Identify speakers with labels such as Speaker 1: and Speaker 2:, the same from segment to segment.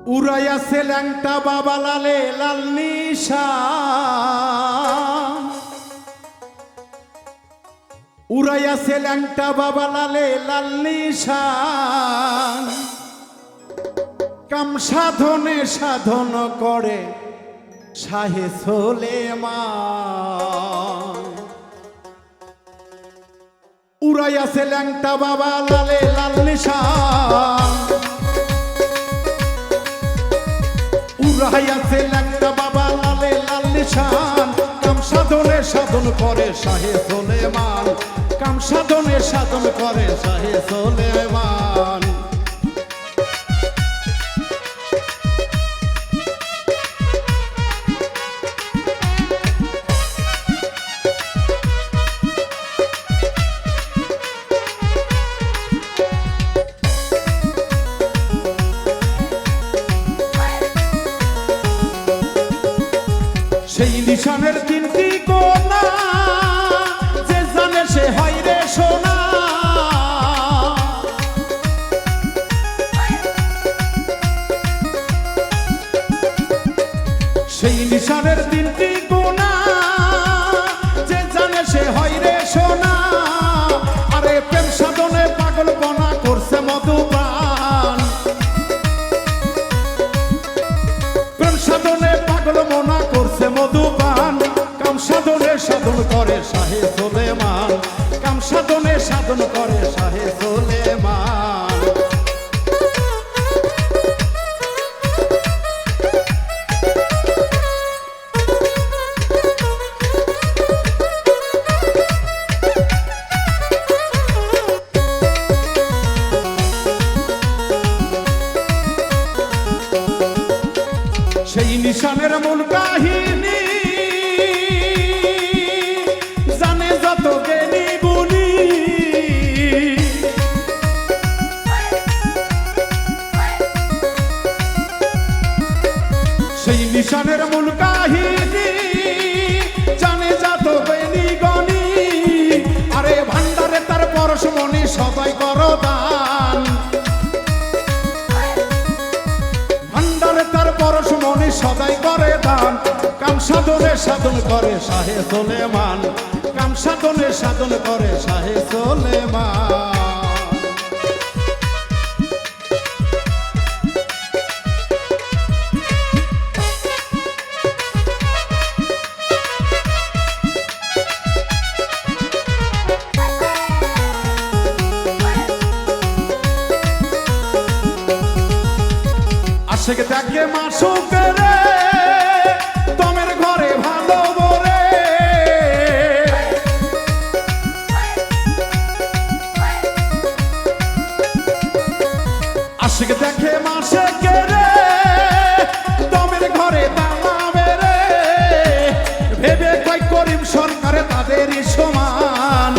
Speaker 1: উড়াইয়াছে ল্যাংটা বাবা লালে লাল নিশান, উড়াইয়াছে ল্যাংটা বাবা লালে লাল নিশান। কাম সাধনে সাধন করে শাহে সোলেমান। উড়াইয়াছে ল্যাংটা বাবা লালে লাল নিশান, উড়াইয়াছে ল্যাংটা বাবা লালে লাল নিশান। কাম সাধনে সাধন করে শাহে সোলেমান, কাম সাধনে সাধন করে শাহে সোলেমান। সেই নিশানের তিনটি কোনা, যে জানে সে হয় রে সোনা। সেই নিশানের তিনটি কোনা, যে জানে সে হয় রে সোনা। আরে প্রেম সাধনে পাগল বনা করছে মধুপান, প্রেম সাধনে পাগল মনা করছে মধুপান। কাম সাধনে সাধন করে শাহে সোলেমান, কাম সাধনে সাধন করে শাহে সোলেমান। সেই নিশানের মূল কাহিনী জানে যত জ্ঞানী গুণী। সেই নিশানের মূল কাহিনী জানে যত জ্ঞানী গুণী। আরে ভান্ডারে তার পরশমণি সবাই করো দান, পরশমণি সদাই করে দান। কাম সাধনে সাধন করে শাহে সোলেমান, কাম সাধনে সাধন করে শাহে সোলেমান। আশেক দেখে মাসুক রে তোমের ঘরে ভালো বরে। আশেক দেখে মাসুক রে তোমের ঘরে দাঁড়াবে রে। ভেবে কয় করিম সরকারে তাদেরই সমান,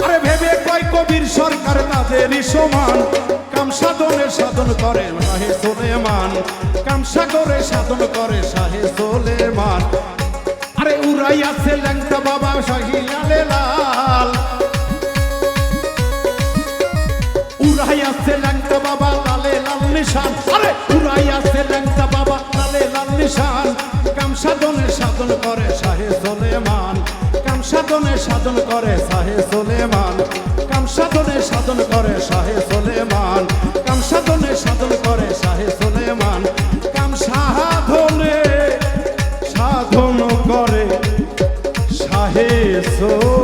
Speaker 1: আরে ভেবে কয় কবির সরকার তাদেরই সমান। কাম সাধনে সাধন করে শাহে সোলেমান, কাম সাগরে সাধন করে শাহে সোলেমান। আরে উড়াইয়াছে ল্যাংটা বাবা শাহী লালে লাল, উড়াইয়াছে ল্যাংটা বাবা লালে লাল নিশান। আরে উড়াইয়াছে ল্যাংটা বাবা লালে লাল নিশান। কাম সাধনে সাধন করে শাহে সোলেমান, কাম সাধনে সাধন করে শাহে সোলেমান। কাম সাধনে সাধন করে শাহে সোলেমান, কাম সাধনে সাধন করে শাহে সোলেমান। কাম সাধনে সাধন করে শাহে সোলেমান।